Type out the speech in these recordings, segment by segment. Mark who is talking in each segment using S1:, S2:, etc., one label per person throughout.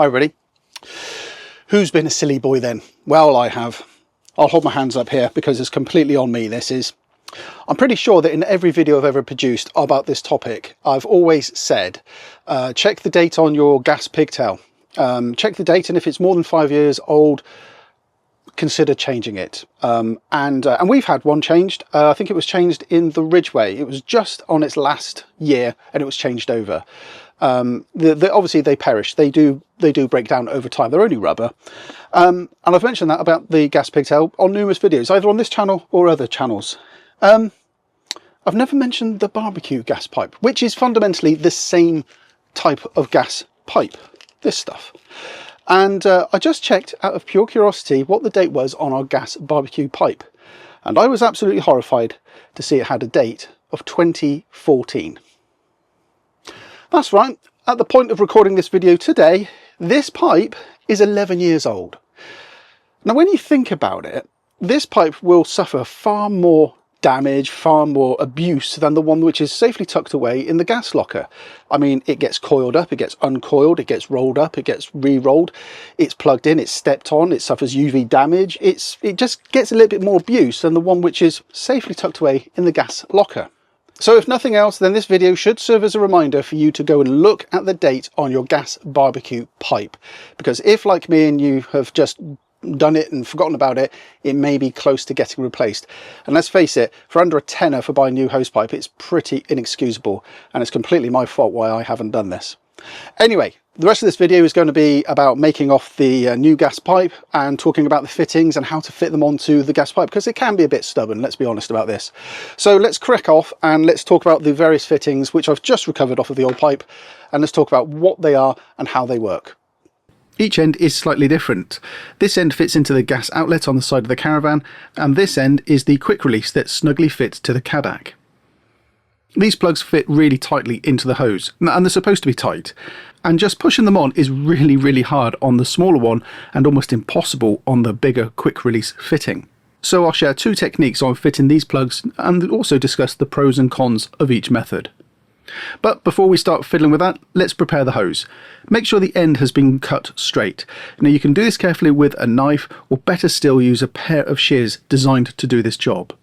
S1: Hi, everybody. Who's been a silly boy then? Well, I have. I'll hold my hands up here because it's completely on me, this is. I'm pretty sure that in every video I've ever produced about this topic, I've always said, check the date on your gas pigtail. Check the date, and if it's more than 5 years old, consider changing it. And we've had one changed. I think it was changed in the Ridgeway. It was just on its last year and it was changed over. Obviously they perish. They do break down over time. They're only rubber. And I've mentioned that about the gas pigtail on numerous videos, either on this channel or other channels. I've never mentioned the barbecue gas pipe, which is fundamentally the same type of gas pipe, this stuff. And I just checked out of pure curiosity what the date was on our gas barbecue pipe. And I was absolutely horrified to see it had a date of 2014. That's right, at the point of recording this video today, this pipe is 11 years old. Now, when you think about it, this pipe will suffer far more damage, far more abuse than the one which is safely tucked away in the gas locker. I mean, it gets coiled up, it gets uncoiled, it gets rolled up, it gets re-rolled, it's plugged in, it's stepped on, it suffers UV damage. It just gets a little bit more abuse than the one which is safely tucked away in the gas locker. So if nothing else, then this video should serve as a reminder for you to go and look at the date on your gas barbecue pipe. Because if, like me, and you have just done it and forgotten about it, it may be close to getting replaced. And let's face it, for under a tenner for buying new hose pipe, it's pretty inexcusable, and it's completely my fault why I haven't done this. Anyway, the rest of this video is going to be about making off the new gas pipe and talking about the fittings and how to fit them onto the gas pipe, because it can be a bit stubborn, let's be honest about this. So let's crack off and let's talk about the various fittings which I've just recovered off of the old pipe, and let's talk about what they are and how they work. Each end is slightly different. This end fits into the gas outlet on the side of the Caravan, and this end is the quick release that snugly fits to the cadac. These plugs fit really tightly into the hose, and they're supposed to be tight, and just pushing them on is really hard on the smaller one and almost impossible on the bigger quick release fitting. So I'll share two techniques on fitting these plugs and also discuss the pros and cons of each method. But before we start fiddling with that, let's prepare the hose. Make sure the end has been cut straight. Now, you can do this carefully with a knife, or better still, use a pair of shears designed to do this job.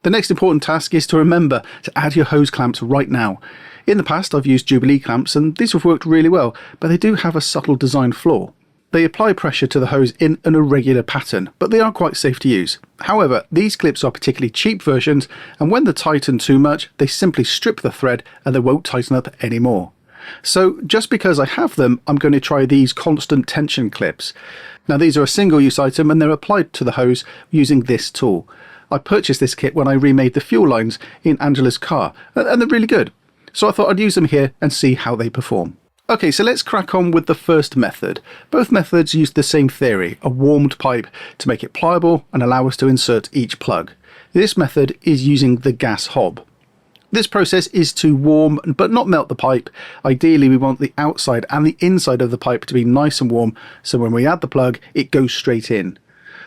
S1: The next important task is to remember to add your hose clamps right now. In the past, I've used Jubilee clamps and these have worked really well, but they do have a subtle design flaw. They apply pressure to the hose in an irregular pattern, but they are quite safe to use. However, these clips are particularly cheap versions, and when they're tightened too much, they simply strip the thread and they won't tighten up anymore. So just because I have them, I'm going to try these constant tension clips. Now, these are a single-use item and they're applied to the hose using this tool. I purchased this kit when I remade the fuel lines in Angela's car, and they're really good. So I thought I'd use them here and see how they perform. Okay, so let's crack on with the first method. Both methods use the same theory, a warmed pipe, to make it pliable and allow us to insert each plug. This method is using the gas hob. This process is to warm but not melt the pipe. Ideally, we want the outside and the inside of the pipe to be nice and warm, so when we add the plug, it goes straight in.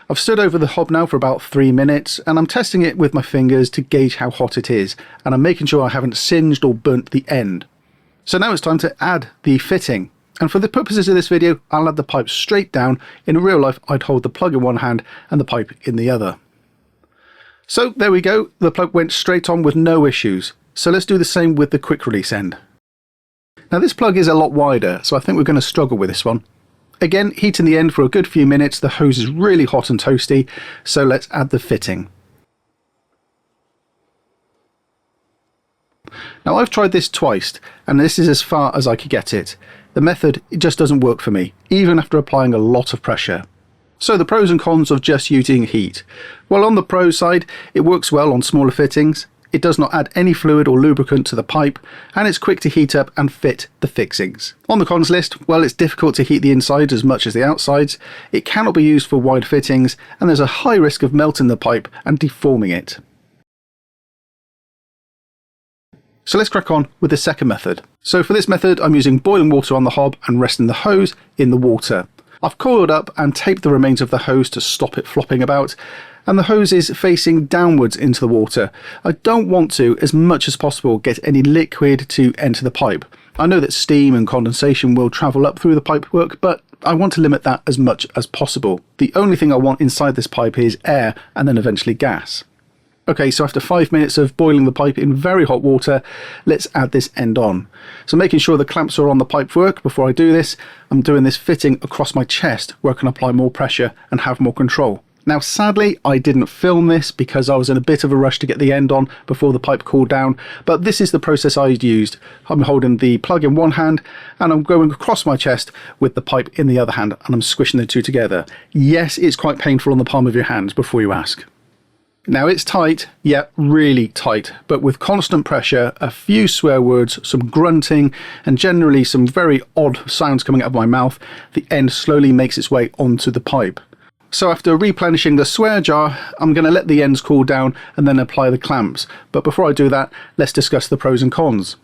S1: I've stood over the hob now for about 3 minutes, and I'm testing it with my fingers to gauge how hot it is, and I'm making sure I haven't singed or burnt the end. So now it's time to add the fitting, and for the purposes of this video, I'll add the pipe straight down. In real life, I'd hold the plug in one hand and the pipe in the other. So there we go, the plug went straight on with no issues. So let's do the same with the quick release end. Now, this plug is a lot wider, so I think we're going to struggle with this one. Again, heating the end for a good few minutes, the hose is really hot and toasty, so let's add the fitting. Now, I've tried this twice, and this is as far as I could get it. The method, it just doesn't work for me, even after applying a lot of pressure. So the pros and cons of just using heat. Well, on the pro side, it works well on smaller fittings. It does not add any fluid or lubricant to the pipe, and it's quick to heat up and fit the fixings. On the cons list, well, it's difficult to heat the insides as much as the outsides, it cannot be used for wide fittings, and there's a high risk of melting the pipe and deforming it. So let's crack on with the second method. So for this method, I'm using boiling water on the hob and resting the hose in the water. I've coiled up and taped the remains of the hose to stop it flopping about, and the hose is facing downwards into the water. I don't want to, as much as possible, get any liquid to enter the pipe. I know that steam and condensation will travel up through the pipework, but I want to limit that as much as possible. The only thing I want inside this pipe is air and then eventually gas. Okay, so after 5 minutes of boiling the pipe in very hot water, let's add this end on. So making sure the clamps are on the pipe work before I do this, I'm doing this fitting across my chest where I can apply more pressure and have more control. Now sadly, I didn't film this because I was in a bit of a rush to get the end on before the pipe cooled down, but this is the process I used. I'm holding the plug in one hand and I'm going across my chest with the pipe in the other hand, and I'm squishing the two together. Yes, it's quite painful on the palm of your hands before you ask. Now it's tight, yeah, really tight, but with constant pressure, a few swear words, some grunting, and generally some very odd sounds coming out of my mouth, the end slowly makes its way onto the pipe. So after replenishing the swear jar, I'm going to let the ends cool down and then apply the clamps. But before I do that, let's discuss the pros and cons.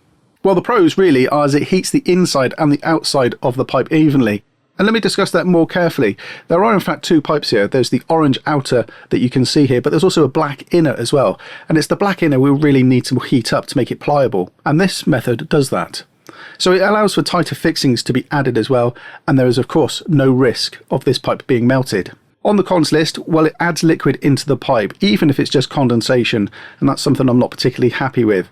S1: Well, the pros really are as it heats the inside and the outside of the pipe evenly. And let me discuss that more carefully. There are in fact two pipes here. There's the orange outer that you can see here, but there's also a black inner as well. And it's the black inner we really need to heat up to make it pliable. And this method does that. So it allows for tighter fixings to be added as well. And there is of course no risk of this pipe being melted. On the cons list, well, it adds liquid into the pipe, even if it's just condensation. And that's something I'm not particularly happy with.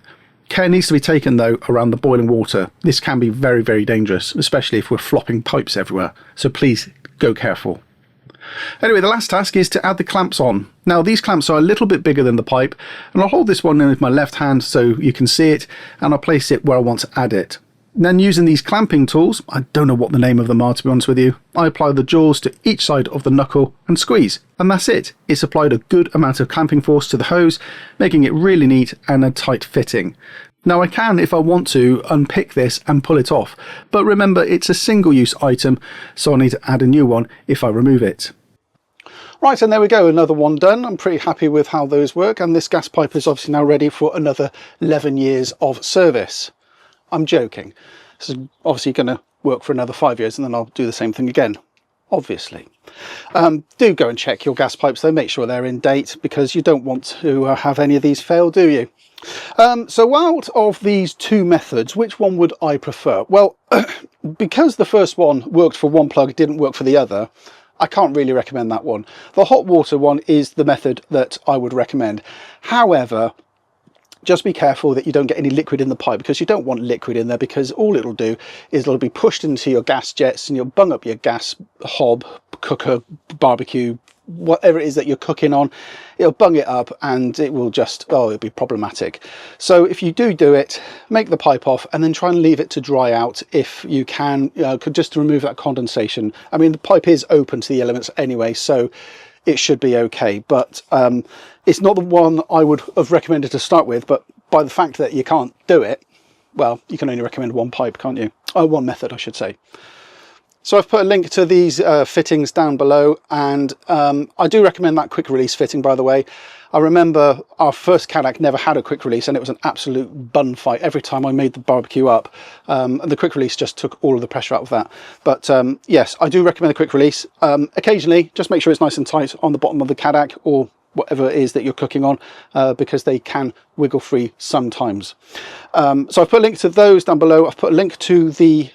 S1: Care needs to be taken though around the boiling water. This can be very, very dangerous, especially if we're flopping pipes everywhere. So please go careful. Anyway, the last task is to add the clamps on. Now these clamps are a little bit bigger than the pipe, and I'll hold this one in with my left hand so you can see it, and I'll place it where I want to add it. Then using these clamping tools, I don't know what the name of them are to be honest with you, I apply the jaws to each side of the knuckle and squeeze. And that's it. It's applied a good amount of clamping force to the hose, making it really neat and a tight fitting. Now I can, if I want to, unpick this and pull it off, but remember it's a single-use item, so I'll need to add a new one if I remove it. Right, and there we go, another one done. I'm pretty happy with how those work, and this gas pipe is obviously now ready for another 11 years of service. I'm joking. This is obviously going to work for another 5 years and then I'll do the same thing again, obviously. Do go and check your gas pipes though, make sure they're in date, because you don't want to have any of these fail, do you? So out of these two methods, which one would I prefer? Well, because the first one worked for one plug, didn't work for the other, I can't really recommend that one. The hot water one is the method that I would recommend. However, just be careful that you don't get any liquid in the pipe, because you don't want liquid in there, because all it'll do is it'll be pushed into your gas jets and you'll bung up your gas hob, cooker, barbecue, whatever it is that you're cooking on. It'll bung it up and it will just, oh, it'll be problematic. So if you do it, make the pipe off and then try and leave it to dry out if you can, just to remove that condensation. I mean, the pipe is open to the elements anyway, so it should be okay, but it's not the one I would have recommended to start with. But by the fact that you can't do it, well, you can only recommend one pipe, can't you? Oh, one method, I should say. So I've put a link to these fittings down below, and I do recommend that quick release fitting, by the way. I remember our first Cadillac never had a quick release, and it was an absolute bun fight every time I made the barbecue up. And the quick release just took all of the pressure out of that. But yes, I do recommend a quick release. Occasionally, just make sure it's nice and tight on the bottom of the Cadillac or whatever it is that you're cooking on, because they can wiggle free sometimes. So I've put a link to those down below. I've put a link to the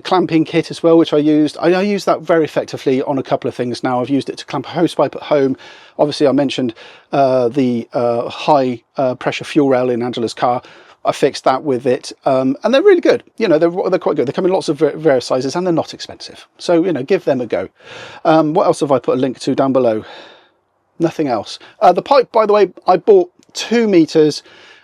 S1: clamping kit as well, which I used. I use that very effectively on a couple of things now. I've used it to clamp a hose pipe at home. Obviously, I mentioned the high pressure fuel rail in Angela's car. I fixed that with it, and they're really good. You know, they're quite good. They come in lots of various sizes and they're not expensive. So, you know, give them a go. What else have I put a link to down below? Nothing else. The pipe, by the way, I bought 2 meters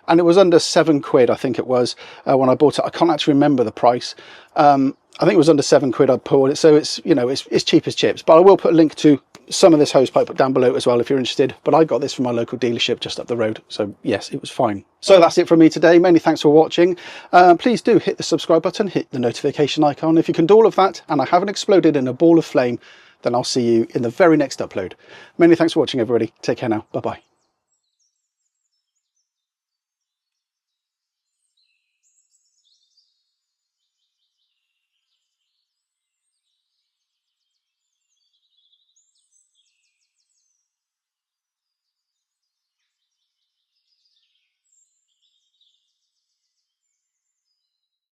S1: and it was under £7, I think it was, when I bought it. I can't actually remember the price. I think it was under £7 I bought it. So it's, you know, it's cheap as chips. But I will put a link to some of this hose pipe down below as well if you're interested. But I got this from my local dealership just up the road. So yes, it was fine. So that's it from me today. Many thanks for watching. Please do hit the subscribe button, hit the notification icon. If you can do all of that and I haven't exploded in a ball of flame, then I'll see you in the very next upload. Many thanks for watching, everybody. Take care now. Bye-bye.